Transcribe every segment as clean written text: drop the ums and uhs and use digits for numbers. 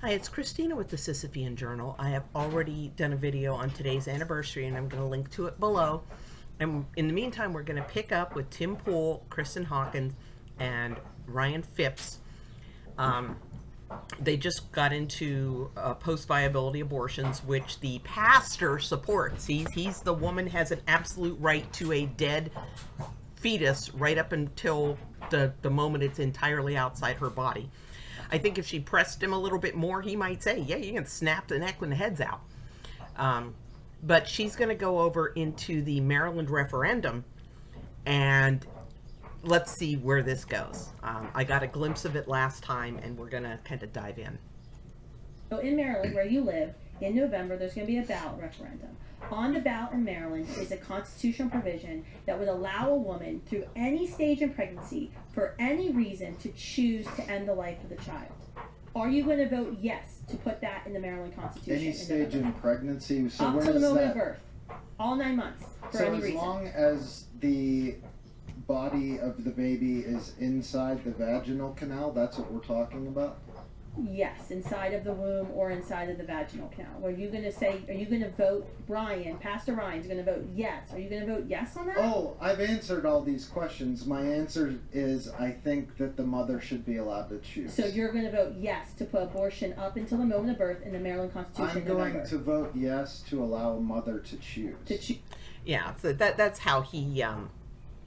Hi, it's Christina with the Sisyphean Journal. I have already done a video on today's anniversary, and I'm going to link to it below. And in the meantime, we're going to pick up with Tim Kristan Hawkins, and Ryan Phipps. They just got into post-viability abortions, which the pastor supports. He's the woman has an absolute right to a dead fetus right up until the moment it's entirely outside her body. I think if she pressed him a little bit more, he might say, yeah, you can snap the neck when the head's out. But she's going to go over into the Maryland referendum, and let's see where this goes. I got a glimpse of it last time, and we're going to kind of dive in. So in Maryland, where you live, in November, there's going to be a ballot referendum. On the ballot in Maryland is a constitutional provision that would allow a woman through any stage in pregnancy, for any reason, to choose to end the life of the child. Are you going to vote yes to put that in the Maryland Constitution? Any stage in pregnancy? So up to the moment of birth. All 9 months, for any reason. So as long as the body of the baby is inside the vaginal canal, that's what we're talking about? Yes, inside of the womb or inside of the vaginal canal. Are you going to say, are you going to vote, Pastor Ryan's going to vote yes? Are you going to vote yes on that? Oh, I've answered all these questions. My answer is I think that the mother should be allowed to choose. So you're going to vote yes to put abortion up until the moment of birth in the Maryland Constitution? I'm going to vote yes to allow a mother to choose. Yeah, so that's how he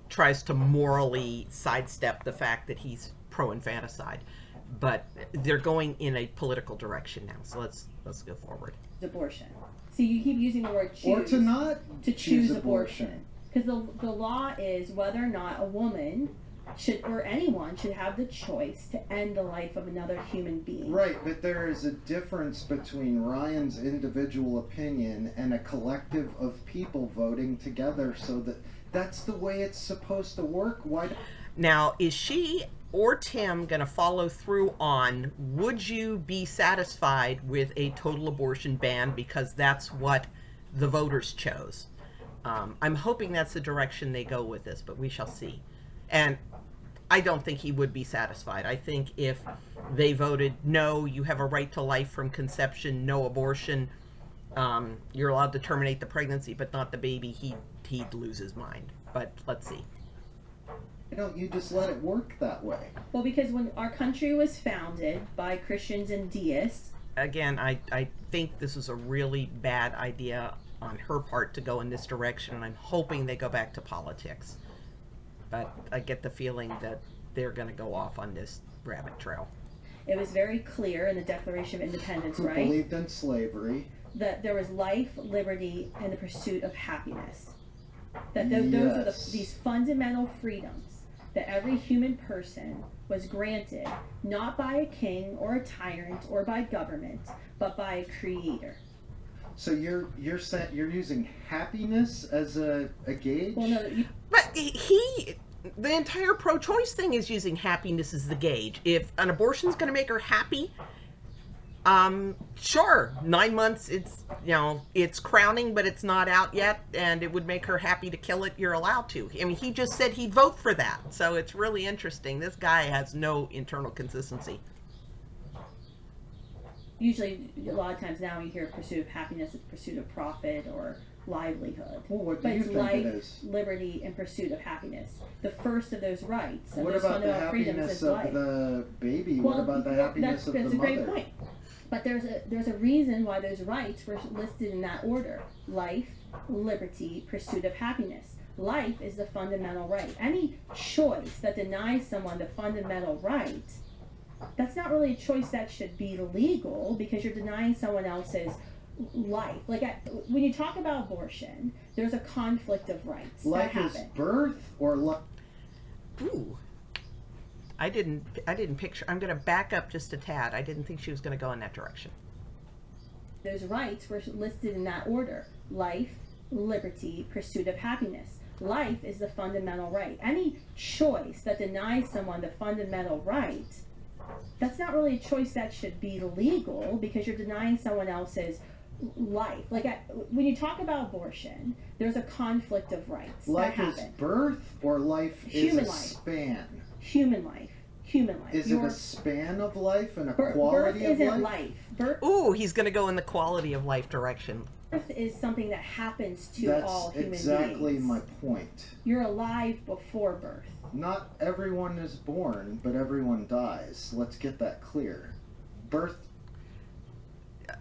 tries to morally sidestep the fact that he's pro-infanticide. But they're going in a political direction now, so let's go forward. Abortion. So you keep using the word choose. Or to not choose abortion. Because the law is whether or not a woman should, or anyone should have the choice to end the life of another human being. Right, but there is a difference between Ryan's individual opinion and a collective of people voting together, so that's the way it's supposed to work. Why? Now, is she or Tim going to follow through on, would you be satisfied with a total abortion ban, because that's what the voters chose? I'm hoping that's the direction they go with this, but we shall see. And I don't think he would be satisfied. I think if they voted no, you have a right to life from conception, no abortion, you're allowed to terminate the pregnancy but not the baby, he'd lose his mind. But let's see. Why don't you just let it work that way? Well, because when our country was founded by Christians and deists... Again, I think this is a really bad idea on her part to go in this direction, and I'm hoping they go back to politics. But I get the feeling that they're going to go off on this rabbit trail. It was very clear in the Declaration of Independence, right? Who believed in slavery. That there was life, liberty, and the pursuit of happiness. That those are these fundamental freedoms that every human person was granted, not by a king or a tyrant or by government, but by a creator. So you're using happiness as a gauge? Well, no, but the entire pro-choice thing is using happiness as the gauge. If an abortion's going to make her happy, sure, 9 months, it's crowning, but it's not out yet, and it would make her happy to kill it, you're allowed to. I mean, he just said he'd vote for that, so it's really interesting. This guy has no internal consistency. Usually, a lot of times now you hear pursuit of happiness, it's pursuit of profit or livelihood. Well, what do you think it is? Liberty, and pursuit of happiness. The first of those rights. What about the happiness of the baby? What about the happiness of the mother? That's a great point. But there's a reason why those rights were listed in that order. Life, liberty, pursuit of happiness. Life is the fundamental right. Any choice that denies someone the fundamental right, that's not really a choice that should be legal, because you're denying someone else's life. Like when you talk about abortion, there's a conflict of rights. Life is birth or life? Ooh. I didn't picture. I'm going to back up just a tad. I didn't think she was going to go in that direction. Those rights were listed in that order. Life, liberty, pursuit of happiness. Life is the fundamental right. Any choice that denies someone the fundamental right, that's not really a choice that should be legal, because you're denying someone else's life. Like when you talk about abortion, there's a conflict of rights. Life is birth or life is a span? Human life. human life. Is it a span of life and a birth quality of isn't life? Birth Ooh, he's going to go in the quality of life direction. is something that happens to That's all human exactly beings. my point. You're alive before birth. Not everyone is born, but everyone dies. Let's get that clear. Birth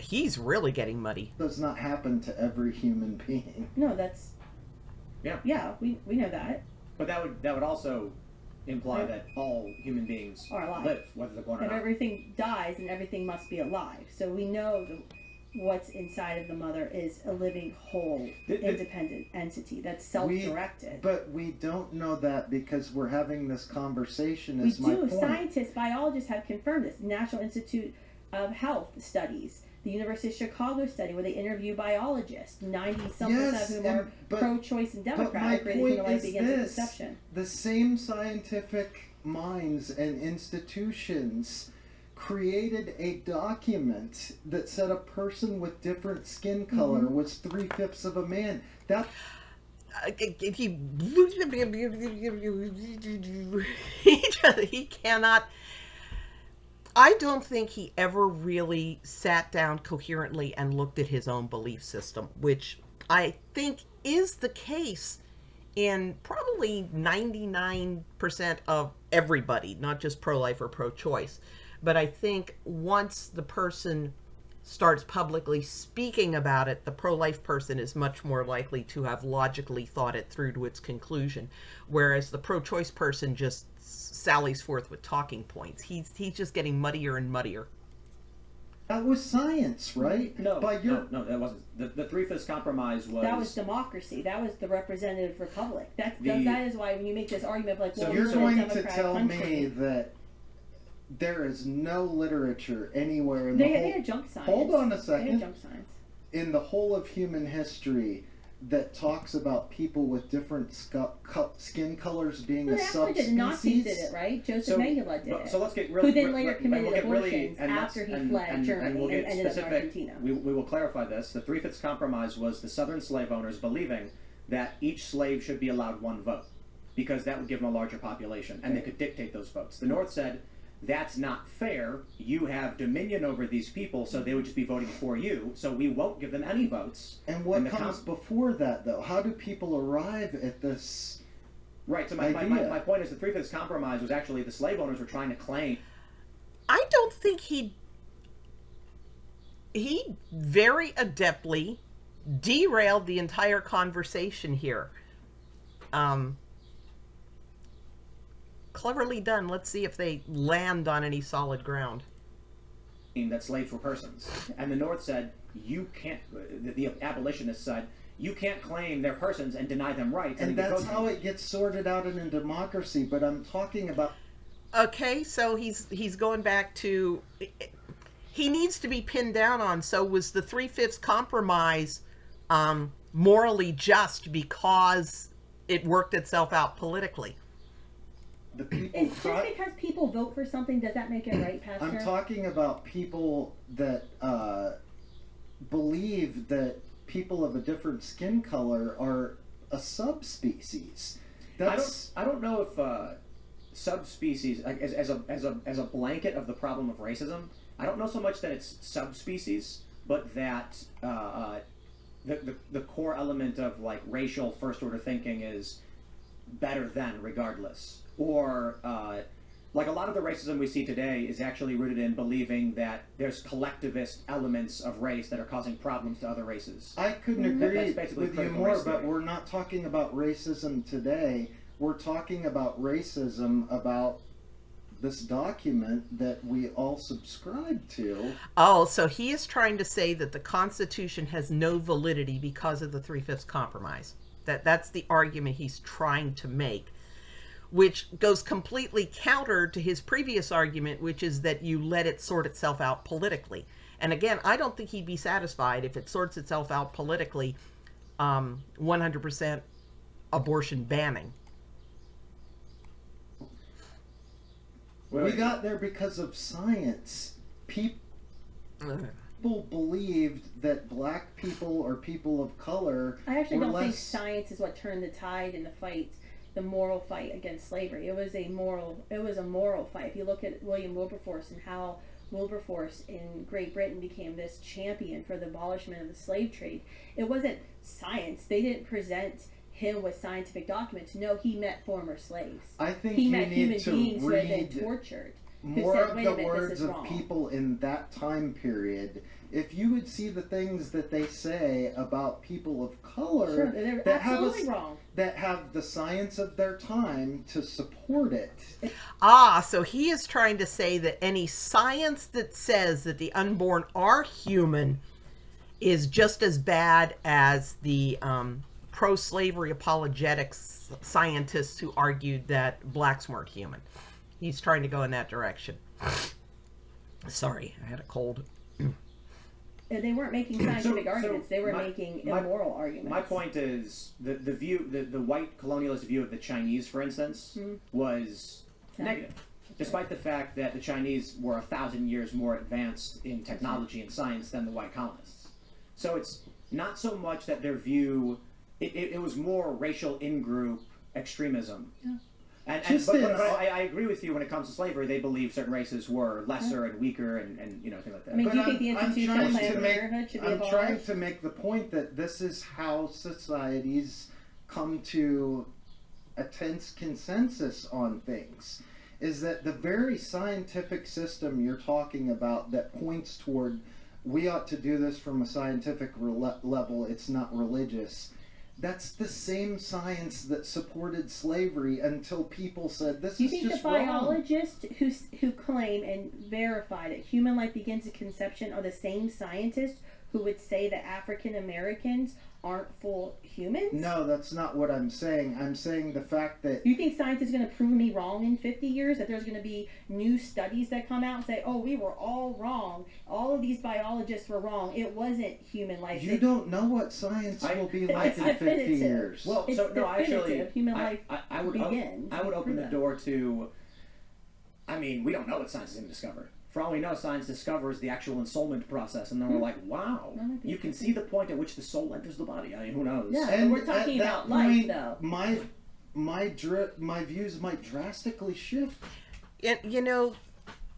He's really getting muddy. does not happen to every human being. No, that's Yeah. we know that. But that would also imply that all human beings Are alive. live, whether they're born or If not. everything dies, and everything must be alive. So we know what's inside of the mother is a living, whole, independent entity that's self-directed. But we don't know that because we're having this conversation. We Is my do. point. Scientists, biologists have confirmed this. National Institute of Health studies, the University of Chicago study, where they interview biologists, 90-something Yes, of whom are pro-choice and But Democrat, my agree that point human life is begins at this: conception. the same scientific minds and institutions created a document that said a person with different skin color was 3/5 of a man. That He cannot. I don't think he ever really sat down coherently and looked at his own belief system, which I think is the case in probably 99% of everybody, not just pro-life or pro-choice. But I think once the person starts publicly speaking about it, the pro-life person is much more likely to have logically thought it through to its conclusion, whereas the pro-choice person just sallies forth with talking points. He's just getting muddier and muddier. that was science, right? No, By your no, that wasn't. The Three-Fifths Compromise was... That was democracy. That was the representative republic. That The- is why when you make this argument of like, So well, you're we're in a going to democratic tell country, me that there is no literature anywhere in they the whole had junk science. Hold on a They second. had junk science. in the whole of human history that talks about people with different skin colors being Well, a that's what the Nazis subspecies. did it, right? Joseph So- Mengele did it. So let's get really... Who then later committed we'll get abortions and let's- after he and- fled and- Germany and we'll get and ended up in specific. Argentina. We will clarify this. The Three-Fifths Compromise was the Southern slave owners believing that each slave should be allowed one vote because that would give them a larger population, and they could dictate those votes. The North said, that's not fair. You have dominion over these people, so they would just be voting for you, so we won't give them any votes. And what the comes before that, though? How do people arrive at this? Right, so my point is the Three-Fifths Compromise was actually the slave owners were trying to claim... I don't think he very adeptly derailed the entire conversation here. Cleverly done. Let's see if they land on any solid ground. that slaves were persons. And the North said, you can't, the abolitionists said, you can't claim they're persons and deny them rights. And that's how it gets sorted out in a democracy, but I'm talking about... Okay, so he's going back to... He needs to be pinned down on, so was the Three-Fifths Compromise morally just because it worked itself out politically? The people It's just because people vote for something, does that make it right, Pastor? I'm talking about people that believe that people of a different skin color are a subspecies. I don't know if subspecies, as a blanket of the problem of racism, I don't know so much that it's subspecies, but that the core element of like racial first order thinking is better than regardless. Or like a lot of the racism we see today is actually rooted in believing that there's collectivist elements of race that are causing problems to other races. I couldn't agree That's basically with you critical more, race but theory. we're not talking about racism today. We're talking about racism about this document that we all subscribe to. Oh, so he is trying to say that the Constitution has no validity because of the Three-Fifths Compromise. That's the argument he's trying to make, which goes completely counter to his previous argument, which is that you let it sort itself out politically. And again, I don't think he'd be satisfied if it sorts itself out politically, 100% abortion banning. We got there because of science. People believed that black people or people of color I actually were don't think less... science is what turned the tide in the fight the moral fight against slavery. It was a moral fight. If you look at William Wilberforce and how Wilberforce in Great Britain became this champion for the abolishment of the slave trade, it wasn't science. They didn't present him with scientific documents. No, he met former slaves. I think he you met need human to beings who had been read tortured. more said, of "Wait a the minute, this words is of wrong." people in that time period. If you would see the things that they say about people of color Sure, they're that have absolutely wrong. that have the science of their time to support it. So he is trying to say that any science that says that the unborn are human is just as bad as the pro-slavery apologetics scientists who argued that blacks weren't human. He's trying to go in that direction. Sorry, I had a cold. They weren't making scientific arguments. They were making immoral arguments. My point is the white colonialist view of the Chinese, for instance, was negative, despite the fact that the Chinese were 1,000 years more advanced in technology and science than the white colonists. So it's not so much that their view; it was more racial in-group extremism. Yeah. But I agree with you when it comes to slavery. They believe certain races were lesser and weaker and things like that. I mean, do you think the institutional plan of parenthood should be abolished? I'm trying to make the point that this is how societies come to a tense consensus on things. Is that the very scientific system you're talking about that points toward we ought to do this from a scientific level, it's not religious. That's the same science that supported slavery until people said this is just wrong. Do you think the biologists who claim and verify that human life begins at conception are the same scientists who would say that African Americans aren't full humans? No, that's not what I'm saying. I'm saying the fact that... You think science is going to prove me wrong in 50 years? That there's going to be new studies that come out and say, oh, we were all wrong. All of these biologists were wrong. It wasn't human life. You don't know what science will be like in 50 years. Well, it's actually, human life I would open the door to... I mean, we don't know what science is going to discover. For all we know, science discovers the actual ensoulment process, and then we're like, wow, you can see the point at which the soul enters the body. I mean, who knows? Yeah, and we're talking about life, though. My views might drastically shift. And,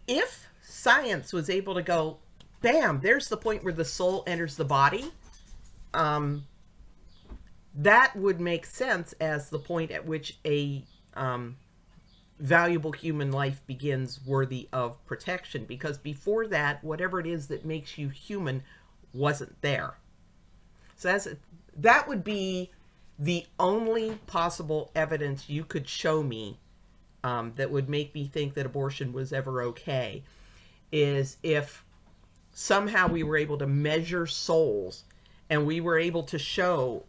if science was able to go, bam, there's the point where the soul enters the body, that would make sense as the point at which a... valuable human life begins worthy of protection, because before that, whatever it is that makes you human wasn't there. So that would be the only possible evidence you could show me that would make me think that abortion was ever okay, is if somehow we were able to measure souls and we were able to show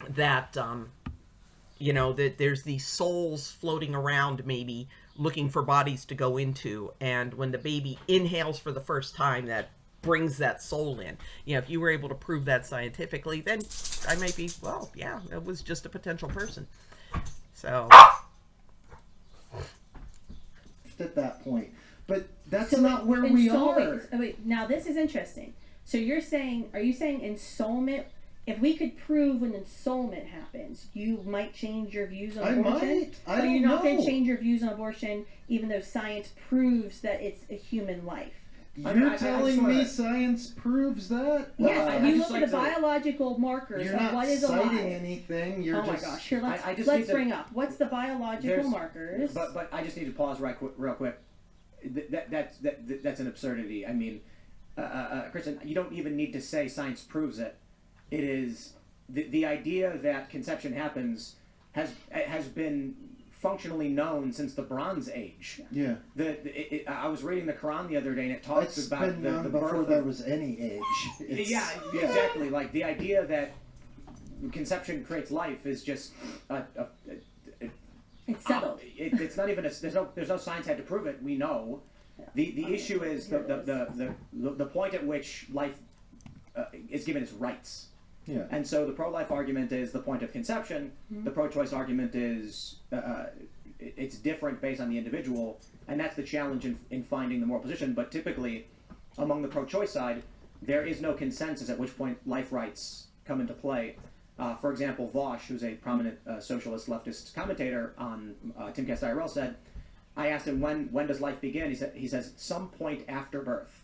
that that there's these souls floating around, maybe looking for bodies to go into, and when the baby inhales for the first time, that brings that soul in. If you were able to prove that scientifically, then I might be, well, yeah, it was just a potential person. So at that point, but that's not where we are. Wait, now this is interesting. So are you saying ensoulment? If we could prove when ensoulment happens, you might change your views on abortion? I don't know. You're not going to change your views on abortion even though science proves that it's a human life? You're telling me science proves that? Yes, you look at the biological markers of what is alive. You're not citing anything. You're my gosh. Here, let's bring up. What's the biological markers? But I just need to pause real quick. That's an absurdity. I mean, Kristan, you don't even need to say science proves it. It is the idea that conception happens has been functionally known since the Bronze Age. Yeah. I was reading the Quran the other day, and it talks about the before birth there was any age. Yeah, exactly. Like the idea that conception creates life is just it's settled. It's not even there's no science had to prove it. We know. The issue is the point at which life is given its rights. Yeah. And so the pro-life argument is the point of conception. Mm-hmm. The pro-choice argument is it's different based on the individual, and that's the challenge in finding the moral position. But typically, among the pro-choice side, there is no consensus at which point life rights come into play. For example, Vosh, who's a prominent socialist leftist commentator on Timcast IRL, said, I asked him, when does life begin? He says, some point after birth.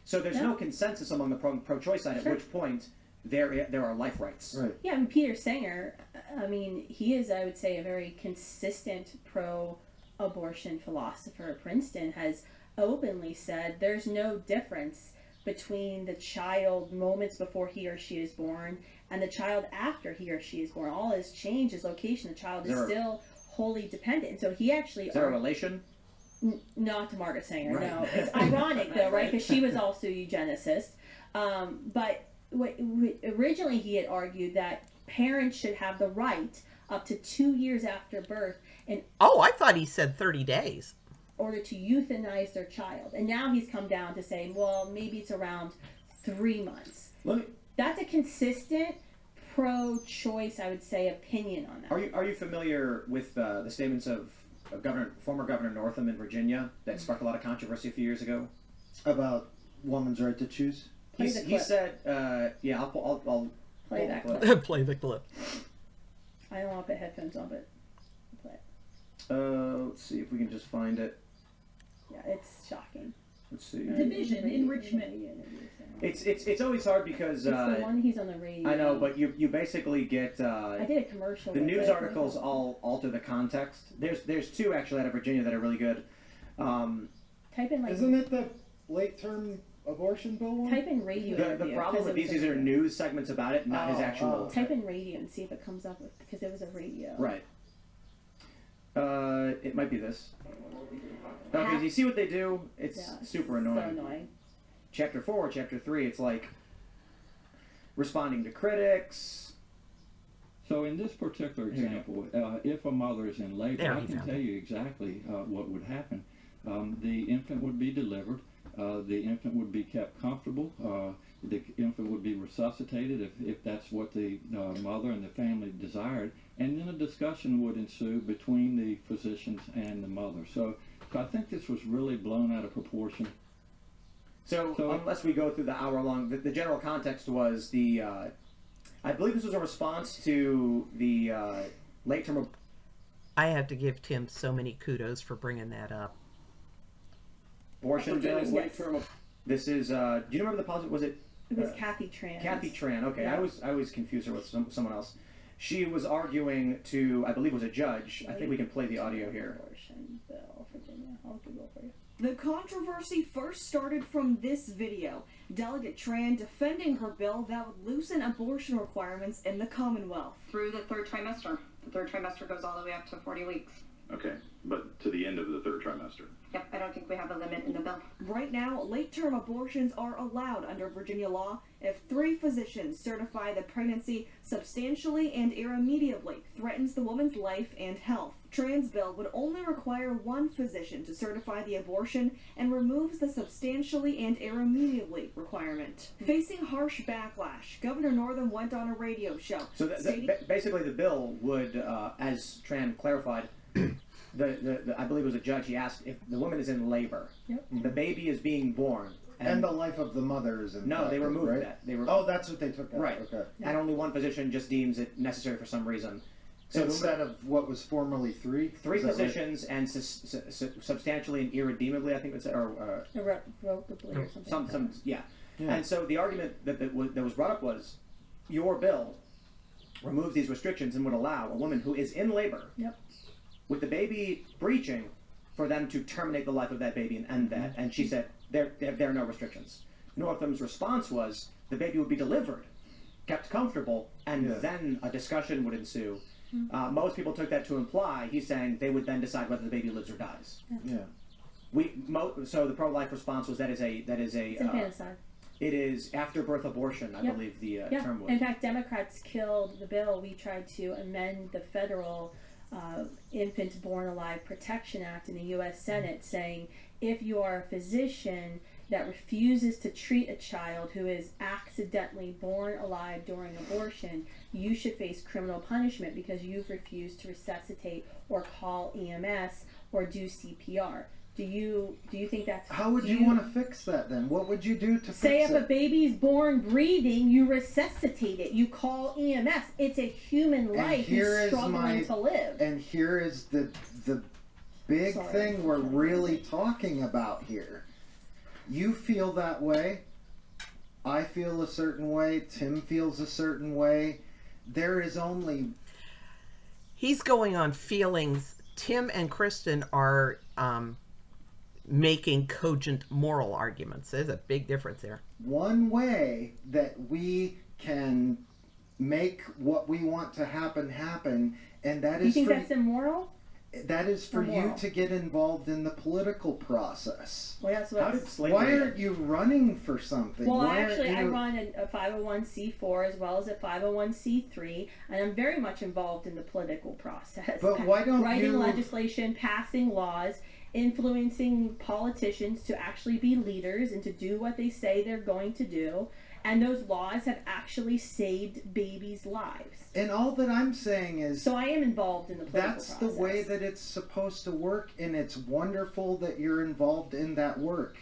So there's no consensus among the pro-choice side at which point there are life rights. Right. Yeah, I mean, Peter Singer, I mean, he is, I would say, a very consistent pro-abortion philosopher at Princeton, has openly said there's no difference between the child moments before he or she is born and the child after he or she is born. All has changed is location. The child is still wholly dependent. And so he actually... Is there a relation? Not to Margaret Sanger, Right. no. It's ironic, though, right? Because she was also a eugenicist. But originally he had argued that parents should have the right up to 2 years after birth in Oh, I thought he said 30 days. order to euthanize their child. And now he's come down to saying, well, maybe it's around 3 months. That's a consistent pro-choice, I would say, opinion on that. Are you familiar with the statements of former Governor Northam in Virginia that sparked a lot of controversy a few years ago? About woman's right to choose? Play the He clip. said, I'll Play that clip. clip. Play the clip. I don't want to put headphones on, but play it. Let's see if we can just find it. Yeah, it's shocking. Let's see. Division enrichment. It's always hard because It's the one he's on the radio. I know, but you basically get I did a commercial. the with news it. articles all alter the context. There's two actually out of Virginia that are really good. Type in like. Isn't it the late term abortion bill one? Type in radio. The interview, problem 'cause with it was these a are radio. news segments about it, not his actual. Type in radio and see if it comes up with, because it was a radio. Right. It might be this. Okay, you see what they do? It's Yeah, super annoying. So annoying. Chapter 4, Chapter 3, it's like responding to critics. So in this particular example, if a mother is in labor, There, I he can found tell you exactly what would happen. The infant would be delivered. The infant would be kept comfortable. The infant would be resuscitated if that's what the mother and the family desired. And then a discussion would ensue between the physicians and the mother. So I think this was really blown out of proportion. So unless we go through the hour-long, the general context was I believe this was a response to the late-term. I have to give Tim so many kudos for bringing that up. Abortion bill. Yes. This is. Do you remember the policy? Was it? It was Kathy Tran. Kathy Tran. Okay, Yeah. I was confused her with someone else. She was arguing to, I believe it was a judge. I think we can play the audio here. Abortion bill, Virginia. I'll Google for you. The controversy first started from this video. Delegate Tran defending her bill that would loosen abortion requirements in the Commonwealth. Through the third trimester. The third trimester goes all the way up to 40 weeks. Okay, but to the end of the third trimester. Yep, I don't think we have a limit in the bill. Right now, late-term abortions are allowed under Virginia law if 3 physicians certify the pregnancy substantially and irremediably threatens the woman's life and health. Tran's bill would only require 1 physician to certify the abortion and removes the substantially and irremediably requirement. Facing harsh backlash, Governor Northam went on a radio show. So basically, the bill would, as Tran clarified, I believe it was a judge. He asked if the woman is in labor, the baby is being born, And the life of the mother is impacted. no, they removed right? that. They were that's what they took out. right. Okay. And only 1 physician just deems it necessary for some reason. So instead of what was formerly 3? 3 Is that right? physicians and substantially and irredeemably, I think it's Irrevocably or something. yeah. Yeah. And so the argument that was brought up was, your bill removes these restrictions and would allow a woman who is in labor, with the baby breaching, for them to terminate the life of that baby and end that. And she said there are no restrictions. Northam's response was the baby would be delivered, kept comfortable, and then a discussion would ensue. Most people took that to imply he's saying they would then decide whether the baby lives or dies. Yeah. So the pro-life response was that is a It's infanticide. it is after birth abortion, I believe the term was. In fact, Democrats killed the bill. We tried to amend the federal Infants Born Alive Protection Act in the U.S. Senate, saying if you are a physician that refuses to treat a child who is accidentally born alive during abortion, you should face criminal punishment because you've refused to resuscitate or call EMS or do CPR. Do you think that's... How would you want to fix that then? What would you do to Say fix if it? a baby's born breathing, you resuscitate it. You call EMS. It's a human life who's struggling to live. And here is the big thing we're really talking about here. You feel that way. I feel a certain way. Tim feels a certain way. There is only... He's going on feelings. Tim and Kristan are making cogent moral arguments. There's a big difference there. one way that we can make what we want to happen, and that is... You think that's immoral? That is for you Immoral. to get involved in the political process. Well, that's what... How did slavery... Why aren't you running for something? Well, Why actually, I aren't you... run a 501c4 as well as a 501c3, and I'm very much involved in the political process. But why don't Writing you... legislation, passing laws, influencing politicians to actually be leaders and to do what they say they're going to do. And those laws have actually saved babies' lives. And all that I'm saying is... So I am involved in the political That's process. the way that it's supposed to work, and it's wonderful that you're involved in that work.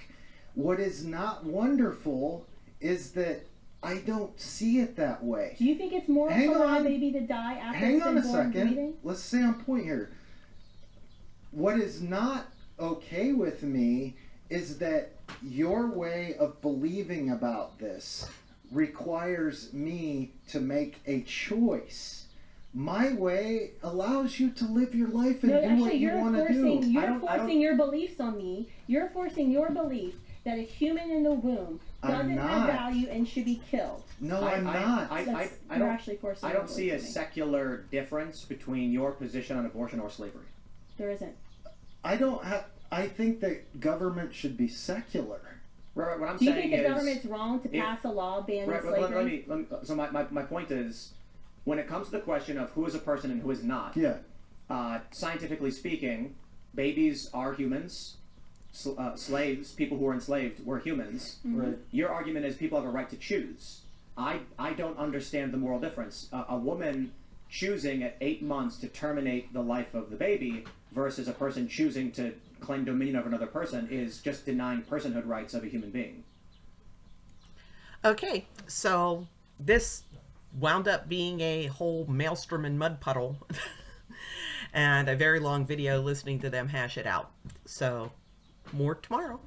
What is not wonderful is that I don't see it that way. Do you think it's moral Hang to allow a on. baby to die after Hang it's on been a born second. breathing? Let's stay on point here. What is not okay with me is that your way of believing about this requires me to make a choice. My way allows you to live your life and No, do actually, what you want to do. You're forcing your beliefs on me. You're forcing your belief that a human in the womb doesn't have not. value and should be killed. No, I'm not. You're actually forcing I your don't see a beliefs on me. secular difference between your position on abortion or slavery. There isn't. I think that government should be secular. Right, what I'm Do you saying think the is... government's wrong to pass a law banning slavery? So my point is, when it comes to the question of who is a person and who is not, scientifically speaking, babies are humans. Slaves, people who were enslaved, were humans. Mm-hmm. Right. Your argument is people have a right to choose. I don't understand the moral difference. A woman choosing at 8 months to terminate the life of the baby versus a person choosing to claim dominion over another person is just denying personhood rights of a human being. Okay, so this wound up being a whole maelstrom and mud puddle and a very long video listening to them hash it out. So more tomorrow.